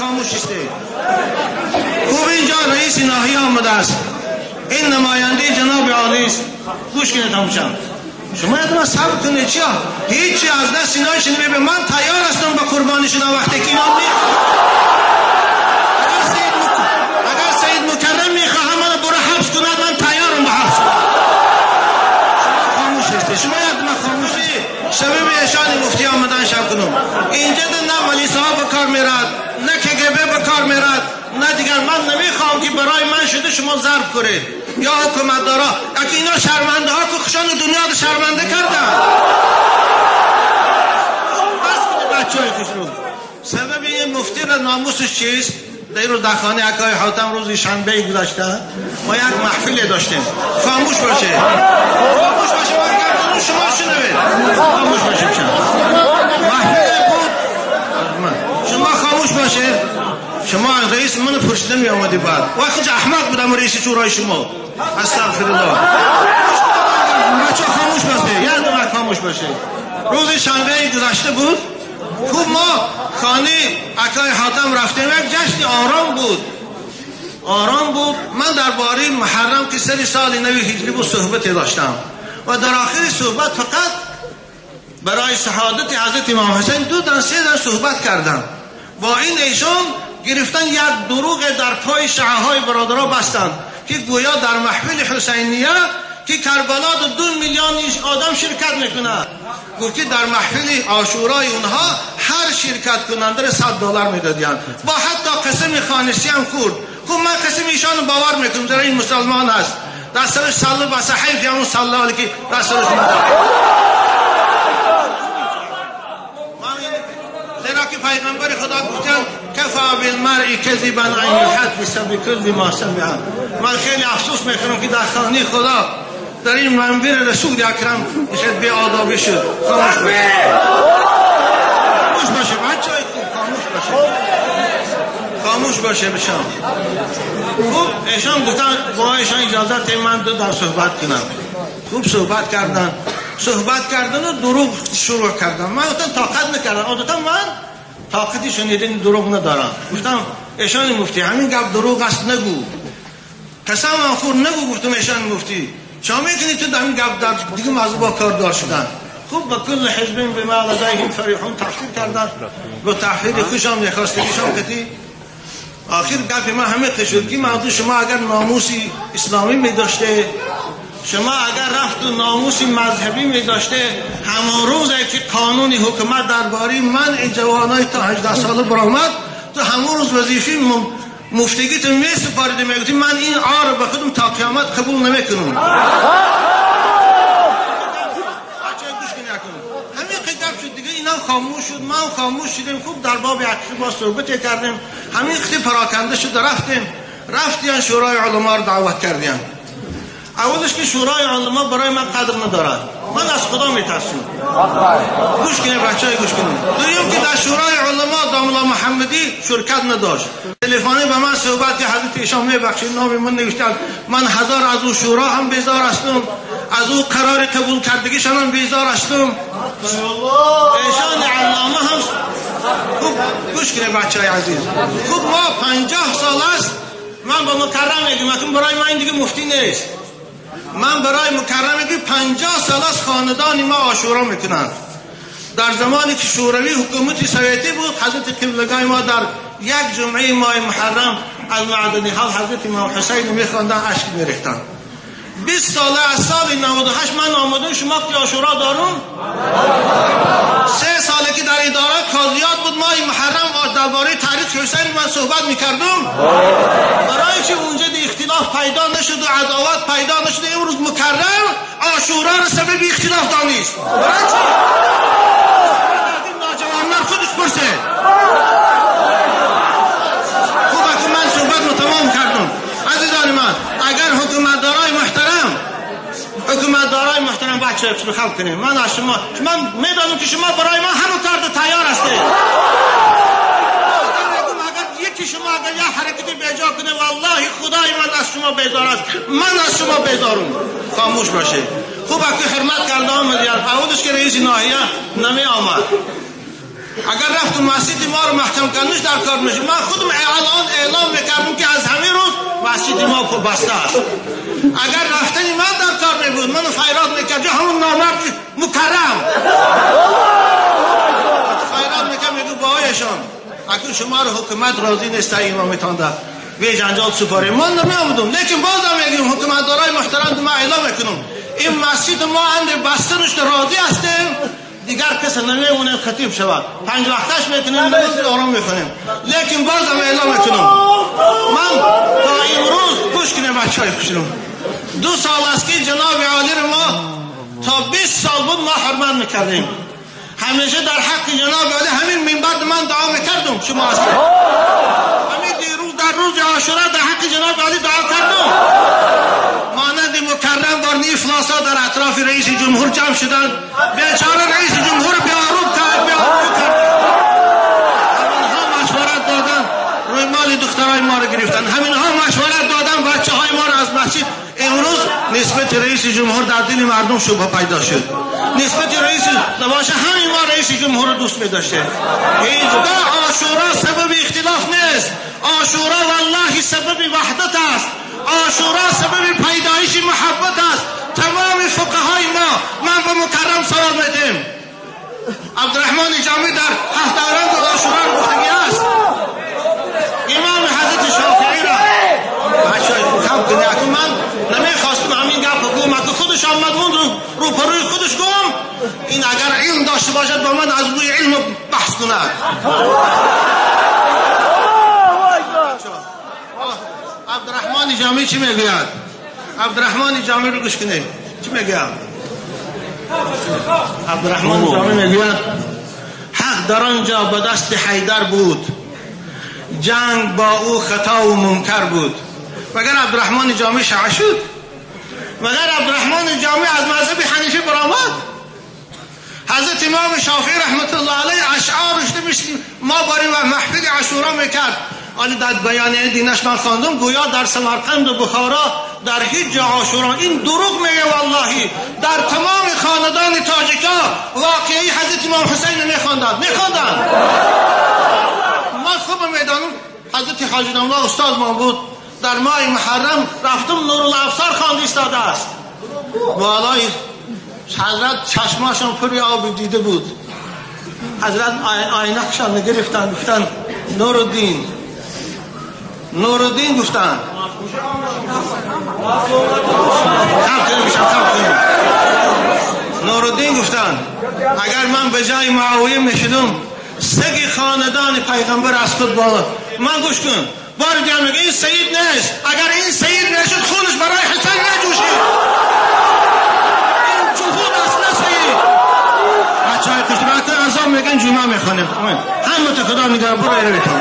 خاموش ایسته. خوب اینجا رئیس ناحیه آمده است، این نماینده جناب عالی است. گوش کنید همچنان شما یادم صبر کنید. چیا هیچی از دست اینای شنیده به من تیار هستم با قربانی شدن وقتی که اینا اگر سید مکرم میخواه من برو حبس کند من تیارم با حبس کنم. شما خاموش هستی. شما یادم خاموشی سبب اشان مفتی آمدن شب کنم. اینجا نه ولی صاحب به کار میرد، نه کگبه به کار میرد، نه دیگر. من نمیخوام که برای من شده شما ضرب کنید یا حکومت دارا. اگه اینا شرمنده ها که خوشان دنیا رو شرمنده کردن. بس کنید بچه های خوشرو. سبب این مفتی را ناموسش چیست؟ در روز در خانه اکای حاتم روز شنبه گذاشته ما یک محفل داشتیم. خاموش باشه، خاموش باشه. من گفتم شما شنوید. خاموش باشه. محفل بود. شما خاموش باشه. شما رئیس من پرسیدن می آمدی بعد وقتی احمق بودم رئیس شورای شما. استغفر الله. بچه خاموش باشه. یادم خاموش باشه. روز شنبه گذشته بود. خوب ما خانه اکای حاتم رفتیم. یک جشن آرام بود. من درباره محرم که سال نوی هجری بود صحبت داشتم و در آخر صحبت فقط برای شهادت حضرت امام حسین 2-3 صحبت کردم. با این ایشان گرفتن یک دروغ در پای شیعه‌های برادرها بستند که گویا در محفل حسینیه که کربلا 2 میلیون آدم شرکت میکنه. گفتی در محفل عاشورای اونها هر شرکت کننده $100 میدادیان. با حتی قسم خانشی هم کرد. خب من قسم ایشان باور میکنم در این مسلمان هست. در سرش صلی و صحیف یا اون صلی علیه که در سرش زیرا که پیغمبر خدا گفتن کفا بالمرء کذبا ان یحدث بكل ما سمع. من خیلی افسوس میکنم که در خانه خدا در این منبر رسول اکرم شد بی آدابی شد. خاموش باشه. خاموش باشه بچه‌های خوب. خاموش باشه بشم. خوب ایشان گفتن با ایشان اجازت من در صحبت کنم. خوب صحبت کردن و دروغ شروع کردن. من گفتم طاقت نکردم. عادتا من طاقتی شنیدن دروغ ندارم. گفتم ایشان مفتی همین گپ دروغ است نگو. قسم خور نگو. گفتم ایشان مفتی شما میکنید تو در این گپ در دیگه موضوع با کار دار شدن. خوب با کل حزب بما لدیهم فریحون تفسیر کردن. با تحقیق خوشم یخواستگیشم کتی آخر گپ من همه قشد که موضوع شما اگر ناموسی اسلامی می داشته، شما اگر رفت و ناموسی مذهبی می داشته، همان روز که قانون حکومت درباره منع جوانای تا 18 ساله برآمد، تو همون روز وظیفه مفتگیت می سپاریدی. میگفتی من این آر به خودم تا قیامت قبول نمیکنم. خاموش شد. من خاموش شدیم. خوب در باب عقیده با صحبت کردیم. همین وقتی پراکنده شد رفتیم شورای علما رو دعوت کردیم. اولش که شورای علما برای من قدر ندارد. من از خدا میترسم. گوش کنید بچه‌ها گوش کنید. دویم که در شورای علما داملا محمدی شرکت نداشت. تلفنی به من صحبت که حضرت ایشان میبخشید نام من نوشتن. من هزار از او شورا هم بیزار هستم. از او قرار قبول کردگیشان هم بیزار هستم. ایشان علامه هم خوب گوش کنید بچه‌های عزیز. خوب ما 50 سال است من با مکرم میگم برای من دیگه مفتی نیست. من برای مکرمه که 50 سال از خاندان ما عاشورا میکنند. در زمانی که شوروی حکومت سوویتی بود حضرت قبلگاه ما در یک جمعه ماه محرم از معدنی حال حضرت امام حسین میخواندن اشک میریختن. 20 ساله از سال 98 من آمدم شما که عاشورا دارم. 3 ساله که در اداره قاضیات بود ماه محرم درباره تاریخ حسین من صحبت میکردم. برای که اونجا اختلاف پیدا نشد و عداوت پیدا نشد. امروز مکرم عاشورا را سبب اختلاف دانست. برای چی؟ این ناجوانان خودش پرسه. خوبه که من صحبت رو تمام کردم. عزیزان من اگر حکومتدارای محترم بچه رو خلق کنیم. من از شما میدانم که شما برای من همه کار تیار هستید. یکی شما اگر یه حرکتی بیجا کنه والله خدای من از شما بیزار است. من از شما بیزارم. خاموش باشه. خوب که حرمت کرده آمدید. اولش که رئیس ناحیه نمی آمد. اگر رفتم مسجد ما رو محکم کردنش در کار میشه. من خودم اعلام میکردم که از همین روز مسجد ما بسته است. اگر رفتنی من در کار نبود منو خیرات میکرد همون نامرد مکرم خیرات میکرد میگو باهایشان اکنون شما رو حکومت راضی نیست امامتان در وی جنجال سپاری من نمیامدم. لیکن بازم میگیم حکومتدارای محترم ما اعلام میکنم این مسجد ما اند بستنش راضی هستیم دیگر کسی نمیمونه خطیب شود 5 وقتش میکنیم نماز آرام میخونیم. لیکن بازم اعلام میکنم من تا امروز گوش کنیم بچهای خوشم 2 سال است که جناب عالی ما تا 20 سال بود ما حرمت میکردیم. همیشه در حق جناب عالی همین منبر من دعا میکردم. شما هستید همین دیروز در روز عاشورا در حق جناب عالی دعا کردم. مانند مکرم بار افلاسا در اطراف رئیس جمهور جمع شدن بیچاره رئیس جمهور بیاروب کرد همینها مشورت دادن روی مال دخترای ما رو گرفتن. همینها مشورت دادن بچه های ما رو از مسجد. امروز نسبت رئیس جمهور در دل مردم شبه پیدا شد. نسبت رئیس نباشه همین ما رئیس جمهور رو دوست می‌داشته. اینجا عاشورا سبب اختلاف نیست. عاشورا والله سبب وحدت است. عاشورا سبب پیدایش محبت است. تمام فقهای ما من به مکرم سوال میدم عبدالرحمن جامی در هفت‌آرند عاشورا رو گفتگی است. امام حضرت شافعی را بچه‌های خوب کنی اکنون من نمیخواستم همین گپ بگم اکنون خودش آمد اون رو پروی خودش گم این اگر علم داشته باشد با من از روی علم بحث کند. عبدالرحمن جامی چی میگوید؟ عبدالرحمن جامی رو گوش کنید چی میگوید؟ عبدالرحمن جامی میگوید حق در آنجا به دست حیدر بود جنگ با او خطا و منکر بود. مگر عبدالرحمن جامی شیعه شد؟ مگر عبدالرحمن جامی از مذهب حنیفی برآمد؟ حضرت امام شافعی رحمت الله علیه اشعارش نمیشت ما برای محفل عاشورا میکرد. آن در بیانیه دینش من خواندم گویا در سمرقند و بخارا در هیچ جا عاشورا این دروغ میگه والله در تمام خاندان تاجیکا واقعی حضرت امام حسین میخواندن ما خوب میدانم. حضرت حاجی الله استاد ما بود در ماه محرم رفتم نورالابصار خواند ایستاده است. والای حضرت چشماشان پری آب دیده بود. حضرت آینکشان نگرفتن گفتن نورالدین گفتن نورالدین گفتن اگر من به جای معاویه میشدم سگ خاندان پیغمبر از خود بالا من گوش کن بار دیگر میگه این سید نیست. اگر این سید نشد خونش برای حسین نجوشید. این جهود اصلا سید بچه های کشتبه که ازام میگن جمعه میخوانیم همه تو خدا میگه برو ایره بیتون.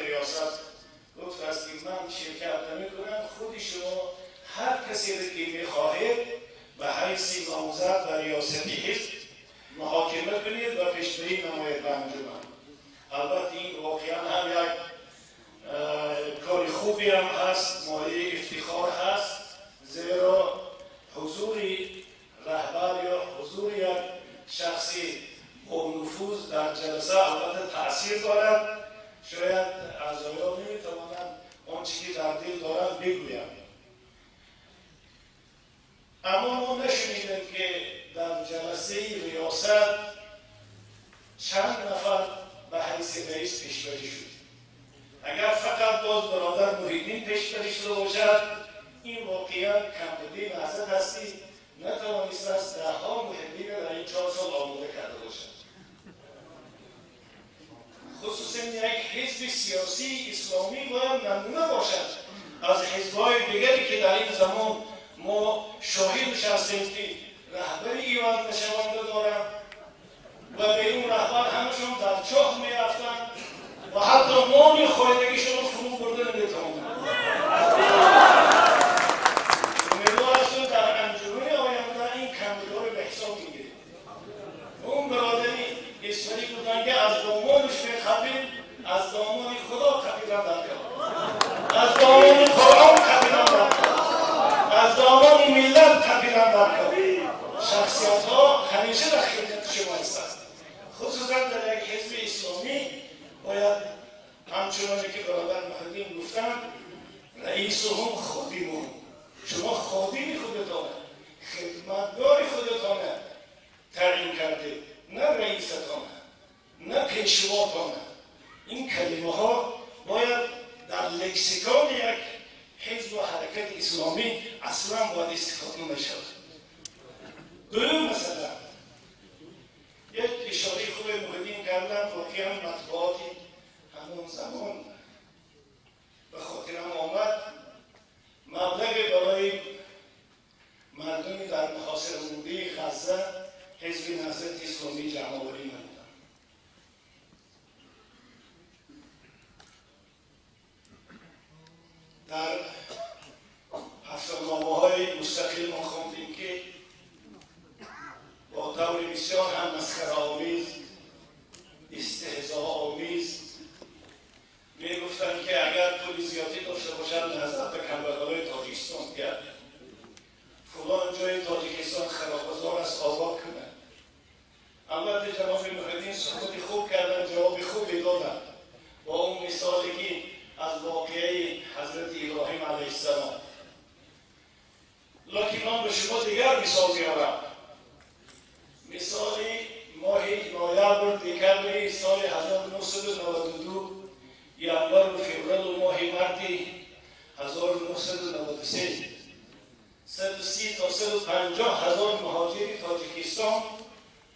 ریاست گفت است که من شرکت نمی کنم خودی شما هر کسی را که میخواهید به حیث نامزد و ریاستی حزب محاکمه کنید و پیشبری نماید به انجمن. البته این واقعا هم یک کار خوبی هم هست، مایه افتخار هست، زیرا حضور رهبر یا حضور یک شخصی با نفوذ در جلسه البته تأثیر دارد. شاید اعضایان نمیتوانند آنچه که در دل دارند بگویند، اما ما نشنیدیم که در جلسه ریاست چند نفر به حیث رئیس پیشبری شد. اگر فقط باز برادر محیدین پیشبری شده باشد، این واقعا کمبودی نهضت هستی نتوانست از دهها محبین در این 4 سال آماده کرده باشد. خصوصا یک حزب سیاسی اسلامی باید نمونه باشد از حزب‌های دیگری که در این زمان ما شاهدش هستیم که رهبری ایوان نشونده دارند و به این رهبر همشون در چاه می‌رفتند و حتی نان خواهدگیشون رو فرو برده نمی‌توانند. امیدوار هستم در انجمن آینده این کمبودها رو به حساب می‌گیریم. اون برادری اسمانی بودن که از دامانش می‌خپید، از دامان خدا خپیدن در کرد، از دامان قرآن خپیدن در کرد، از دامان ملت خپیدن در کرد. شخصیت‌ها همیشه در خدمت شما هستند. خصوصا در یک حزب اسلامی باید همچنانی که برادر محمدین گفتن رئیس هم خادم هم. شما خادم خودتانه، خدمتگار خودتانه تعیین کرده، نه رئیستانه، نه پیشواتانه. این کلمه ها باید در لکسیکان یک حزب و حرکت اسلامی اصلا باید استفاده نشود. دوم مثلا یک اشاره خوب محیدین کردن، واقعا مطبوعاتی همون زمان به خاطرم آمد مبلغ برای مردمی در محاصره مونده غزه حزب نهضت اسلامی جمع‌آوری نمودند. در هفته‌نامه‌های مستقل ما خواندیم که با طور بسیار هم مسخره‌آمیز، استهزاءآمیز می‌گفتند که اگر پول زیادی داشته باشد نهضت به کمبغلای تاجیکستان کرد، فلان جای تاجیکستان خراب‌بازار است آباد کنه. البته جناب محیدین سکوت خوب کردن، جواب خوبی دادن با اون مثالی که از واقعه حضرت ابراهیم علیه السلام. لکن من به شما دیگر مثال بیارم. مثالی ماه نوامبر دکمبر سال 1992 ینور و فوریه و ماه مارس 1993 130 تا 150 هزار مهاجر تاجیکستان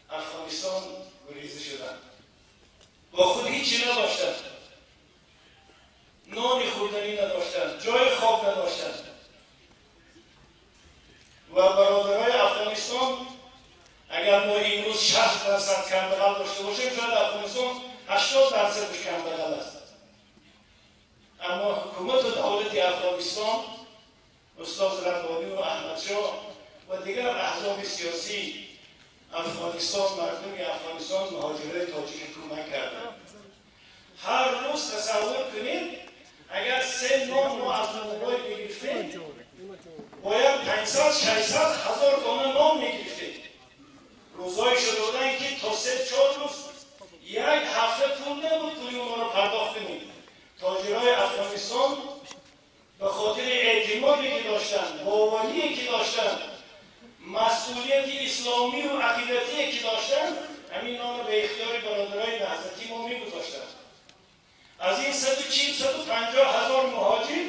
افغانستان گریزه شدند. با خود هیچی نداشتند، نان خوردنی نداشتند، جای خواب نداشتند و برادرای افغانستان اگر ما این روز 60% کمبغل داشته باشیم شاید افغانستان 80% کمبغل است. اما حکومت و دولت افغانستان، استاد ربانی و احمد شاه و دیگر احزاب سیاسی افغانستان، مردم افغانستان مهاجرای تاجیک کمک کردند. هر روز تصور کنید اگر 3 نان ما از موبایل میگرفتیم باید 500 600 هزار دانه نان میگرفتیم. روزهای شده بودن که تا 3-4 روز یک هفته پول نبود پولی اونا رو پرداخت کنیم. تاجرای افغانستان به خاطر اعتمادی که داشتن، باوری که داشتن، مسئولیت اسلامی و عقیدتی که داشتن، همین نام به اختیار برادرای نهضتی ما میگذاشتن. از این 140-150 هزار مهاجر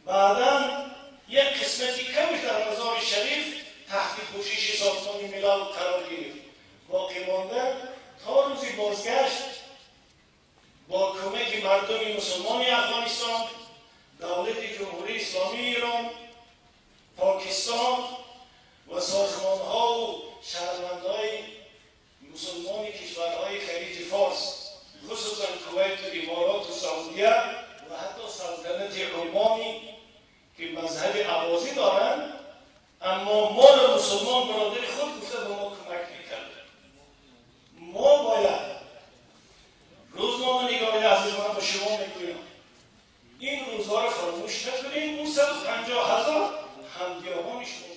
بعداً یک قسمتی کمش در مزار شریف تحت پوشش سازمان ملل قرار گرفت. باقی مانده تا روزی بازگشت با کمک مردم مسلمان افغانستان، دولت جمهوری اسلامی ایران، پاکستان و سازمان‌ها و شهروندهای مسلمان کشورهای خلیج فارس، خصوصا کویت و امارات و سعودیه و حتی سلطنت عمانی که مذهب احوازی دارند، شما میگویم این روزها رو فراموش نکنید. اون 150,000 همگیاهان شما